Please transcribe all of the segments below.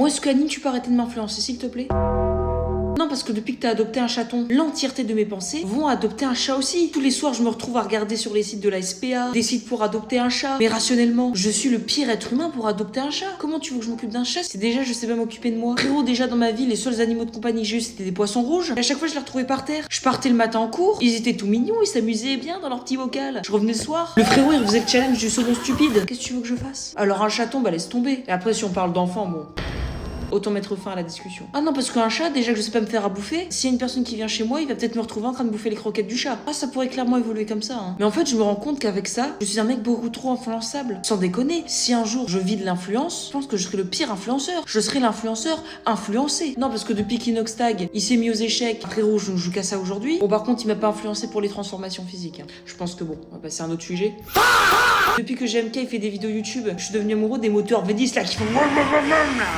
Bon, est-ce que Annie, tu peux arrêter de m'influencer, s'il te plaît? Non, parce que depuis que t'as adopté un chaton, l'entièreté de mes pensées vont adopter un chat aussi. Tous les soirs, je me retrouve à regarder sur les sites de la SPA, des sites pour adopter un chat. Mais rationnellement, je suis le pire être humain pour adopter un chat. Comment tu veux que je m'occupe d'un chat si déjà je sais pas m'occuper de moi? Frérot, déjà dans ma vie, les seuls animaux de compagnie que j'ai eu, c'était des poissons rouges. Et à chaque fois, je les retrouvais par terre. Je partais le matin en cours, ils étaient tout mignons, ils s'amusaient bien dans leur petit bocal. Je revenais le soir. Le frérot, il faisait le challenge du saumon stupide. Qu'est-ce que tu veux que je fasse? Alors un chaton, bah laisse tomber. Et après, si on parle d'enfant, bon. Autant mettre fin à la discussion. Ah non, parce qu'un chat, déjà que je sais pas me faire à bouffer, s'il y a une personne qui vient chez moi, il va peut-être me retrouver en train de bouffer les croquettes du chat. Ah, ça pourrait clairement évoluer comme ça, hein. Mais en fait, je me rends compte qu'avec ça, je suis un mec beaucoup trop influençable. Sans déconner, si un jour je vis de l'influence, je pense que je serai le pire influenceur. Je serai l'influenceur influencé. Non, parce que depuis qu'Inoxtag, il s'est mis aux échecs, frérot, je ne joue qu'à ça aujourd'hui. Bon, par contre, il m'a pas influencé pour les transformations physiques, hein. Je pense que bon, on va passer à un autre sujet. Depuis que GMK il fait des vidéos YouTube, je suis devenu amoureux des moteurs V10 là qui font.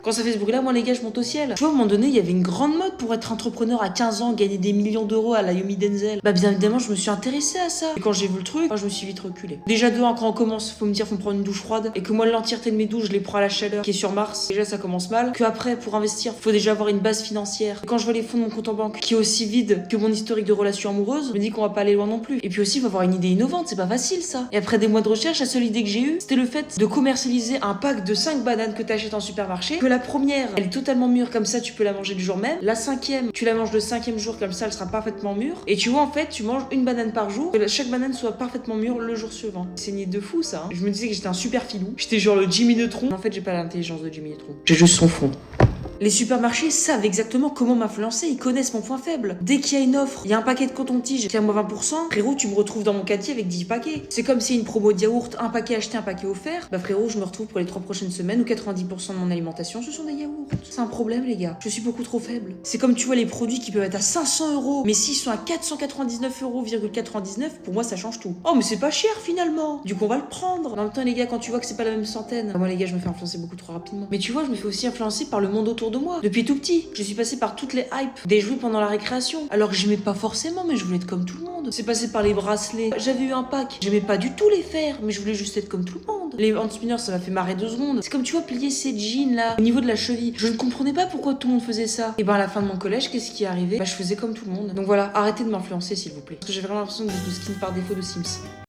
Quand ça fait ce bruit là, moi les gars, je monte au ciel. Tu vois, à un moment donné, il y avait une grande mode pour être entrepreneur à 15 ans, gagner des millions d'euros à la Yomi Denzel. Bah, bien évidemment, je me suis intéressée à ça. Et quand j'ai vu le truc, moi, je me suis vite reculée. Déjà, quand on commence, faut me dire, faut me prendre une douche froide. Et que moi, l'entièreté de mes douches, je les prends à la chaleur qui est sur Mars. Déjà, ça commence mal. Que après, pour investir, faut déjà avoir une base financière. Et quand je vois les fonds de mon compte en banque qui est aussi vide que mon historique de relations amoureuses, je me dis qu'on va pas aller loin non plus. Et puis aussi, il faut avoir une idée innovante. C'est pas facile, ça. Et après des mois de recherche, la seule idée que j'ai eue, c'était le fait de commercialiser un pack de 5 bananes que t'achètes en supermarché. Que la première, elle est totalement mûre, comme ça, tu peux la manger du jour même. La cinquième, tu la manges le 5e jour, comme ça elle sera parfaitement mûre. Et tu vois, en fait, tu manges une banane par jour, que chaque banane soit parfaitement mûre le jour suivant. C'est une idée de fou ça, hein. Je me disais que j'étais un super filou. J'étais genre le Jimmy Neutron. En fait, j'ai pas l'intelligence de Jimmy Neutron. J'ai juste son fond. Les supermarchés savent exactement comment m'influencer, ils connaissent mon point faible. Dès qu'il y a une offre, il y a un paquet de coton-tige qui est à moins 20%, frérot, tu me retrouves dans mon caddie avec 10 paquets. C'est comme si une promo de yaourt, un paquet acheté, un paquet offert. Bah frérot, je me retrouve pour les 3 prochaines semaines où 90% de mon alimentation, ce sont des yaourts. C'est un problème, les gars. Je suis beaucoup trop faible. C'est comme tu vois les produits qui peuvent être à 500 €, mais s'ils sont à 499,99 €, pour moi ça change tout. Oh, mais c'est pas cher finalement. Du coup, on va le prendre. En même temps, les gars, quand tu vois que c'est pas la même centaine, moi les gars, je me fais influencer beaucoup trop rapidement. Mais tu vois, je me fais aussi influencer par le monde autour de moi. Depuis tout petit, je suis passée par toutes les hypes des jouets pendant la récréation. Alors que j'aimais pas forcément, mais je voulais être comme tout le monde. C'est passé par les bracelets. J'avais eu un pack. J'aimais pas du tout les faire, mais je voulais juste être comme tout le monde. Les hand spinners, ça m'a fait marrer 2 secondes. C'est comme tu vois, plier ces jeans là, au niveau de la cheville. Je ne comprenais pas pourquoi tout le monde faisait ça. Et ben à la fin de mon collège, qu'est-ce qui est arrivé? Bah je faisais comme tout le monde. Donc voilà, arrêtez de m'influencer s'il vous plaît. Parce que j'ai vraiment l'impression que vous êtes le skin par défaut de Sims.